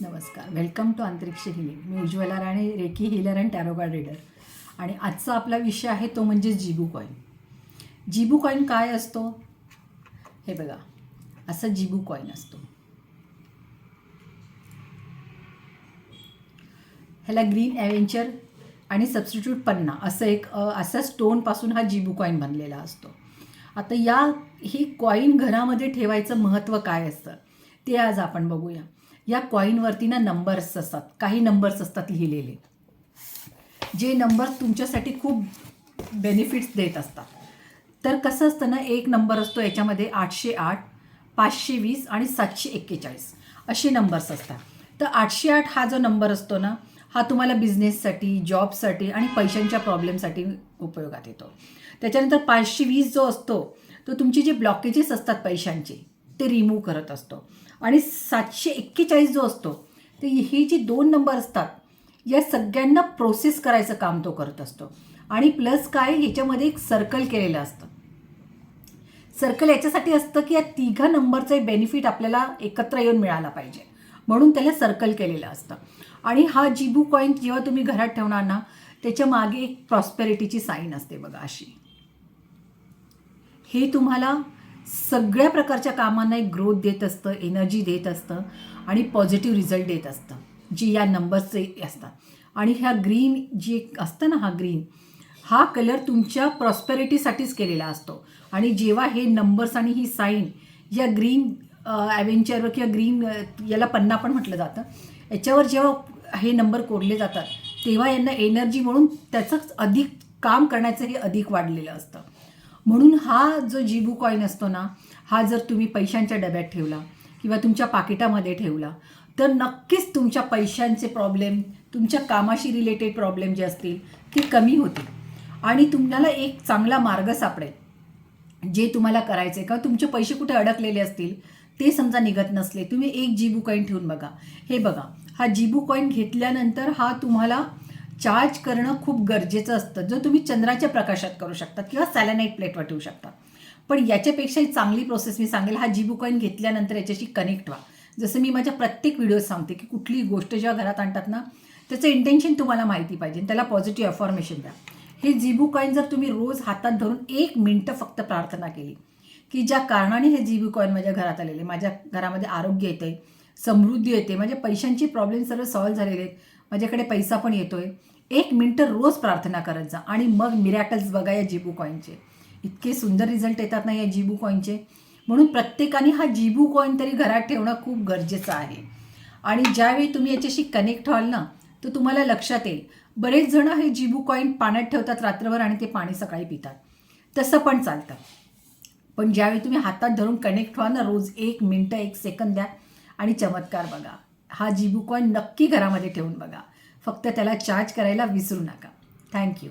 नमस्कार, welcome to Antariksh healing. मी Ujjwala Rane, reiki healer and tarot card reader. आणि आजचा आपला विषय आहे तो म्हणजे जिबू कॉईन. जिबू कॉईन काय असतो हे बघा. असं जिबू कॉईन असतो. ह्याला ग्रीन ॲव्हेंचर आणि सबस्टिट्यूट पन्ना असं स्टोनपासून हा जिबू कॉईन बनलेला असतो. आता ही कॉईन घरामध्ये ठेवायचं महत्त्व काय असतं ते आज आपण बघूया. या कॉईनवरती नंबर्स असतात, काही नंबर्स असतात लिहिलेले, जे नंबर तुमच्यासाठी खूप बेनिफिट्स देत असतात. तर कसं असतं ना, एक नंबर असतो याच्यामध्ये 808, 520 आणि 741 असे नंबर्स असतात. तर 808 हा जो नंबर असतो ना, हा तुम्हाला बिझनेससाठी, जॉबसाठी आणि पैशांच्या प्रॉब्लेमसाठी उपयोगात येतो. त्याच्यानंतर 520 जो असतो तो तुमचे जे ब्लॉकेजेस असतात पैशांचे ते रिमूव्ह करत असतो. आणि 741 जो असतो ते हे जे दोन नंबर असतात या सगळ्यांना प्रोसेस करायचं काम तो करत असतो. आणि प्लस काय, ह्याच्यामध्ये एक सर्कल केलेलं असतं. सर्कल याच्यासाठी असतं की या तिघा नंबरचं बेनिफिट आपल्याला एकत्र येऊन मिळाला पाहिजे, म्हणून त्याला सर्कल केलेलं असतं. आणि हा जिबू कॉईन जेव्हा तुम्ही घरात ठेवणार ना, त्याच्या मागे एक प्रॉस्पेरिटीची साईन असते बघा अशी. हे तुम्हाला सगळ्या प्रकारच्या कामांना एक ग्रोथ देत असतं, एनर्जी देत असतं आणि पॉझिटिव्ह रिझल्ट देत असतं, जी या नंबर्सचे असतात. आणि ह्या ग्रीन जे असतं ना, हा कलर तुमच्या प्रॉस्पेरिटीसाठीच केलेला असतो. आणि जेव्हा हे नंबर्स आणि ही साईन या ग्रीन ॲव्हेंचरवर किंवा ग्रीन याला पन्ना पण म्हटलं जातं, याच्यावर जेव्हा हे नंबर कोरले जातात तेव्हा यांना एनर्जी म्हणून त्याचंच अधिक काम करण्याचं हे अधिक वाढलेलं असतं. म्हणून हा जो जिबू कॉईन असतो ना, हा जर तुम्ही पैशांच्या डब्यात ठेवला किंवा तुमच्या पाकिटामध्ये ठेवला तर नक्कीच तुमच्या पैशांचे प्रॉब्लेम, तुमच्या कामाशी रिलेटेड प्रॉब्लेम जे असतील ते कमी होतील. आणि तुम्हाला एक चांगला मार्ग सापडेल जे तुम्हाला करायचं आहे. का तुमचे पैसे कुठे अडकलेले असतील ते समजा निघत नसले, तुम्ही एक जिबू कॉईन ठेवून बघा. हे बघा, हा जिबू कॉईन घेतल्यानंतर हा तुम्हाला चार्ज करणं खूप गरजेचं असतं, जो तुम्ही चंद्राच्या प्रकाशात करू शकता किंवा सॅलेनाईट प्लेटवर ठेवू शकता. पण याच्यापेक्षाही चांगली प्रोसेस मी सांगेल, हा जिबू कॉईन घेतल्यानंतर याच्याशी कनेक्ट व्हा. जसं मी माझ्या प्रत्येक व्हिडिओत सांगते की कुठली गोष्ट जेव्हा घरात आणतात ना, त्याचं इंटेन्शन तुम्हाला माहिती पाहिजे, त्याला पॉझिटिव्ह अफॉर्मेशन द्या. हे जिबू कॉईन जर तुम्ही रोज हातात धरून 1 मिनिटं फक्त प्रार्थना केली की ज्या कारणाने हे जिबू कॉईन माझ्या घरात आलेले, माझ्या घरामध्ये आरोग्य येते, समृद्धी येते, माझ्या पैशांची प्रॉब्लेम सर्व सॉल्व्ह झालेले आहेत, माझ्याकडे पैसा पण येतोय, 1 मिनिटं रोज प्रार्थना करत जा आणि मग मिरॅकल्स बघा या जिबू कॉईनचे. इतके सुंदर रिझल्ट येतात ना या जिबू कॉईनचे. म्हणून प्रत्येकाने हा जिबू कॉईन तरी घरात ठेवणं खूप गरजेचं आहे. आणि ज्यावेळी तुम्ही याच्याशी कनेक्ट व्हाल ना, तर तुम्हाला लक्षात येईल, बरेच जण हे जिबू कॉईन पाण्यात ठेवतात रात्रभर आणि ते पाणी सकाळी पितात. तसं पण चालतं. पण ज्यावेळी तुम्ही हातात धरून कनेक्ट व्हा ना, रोज 1 मिनिटं 1 सेकंद द्या आणि चमत्कार बघा. हा जिबू कॉईन नक्की घरामध्ये ठेवून बघा. फक्त त्याला चार्ज करायला विसरू नका. थँक्यू.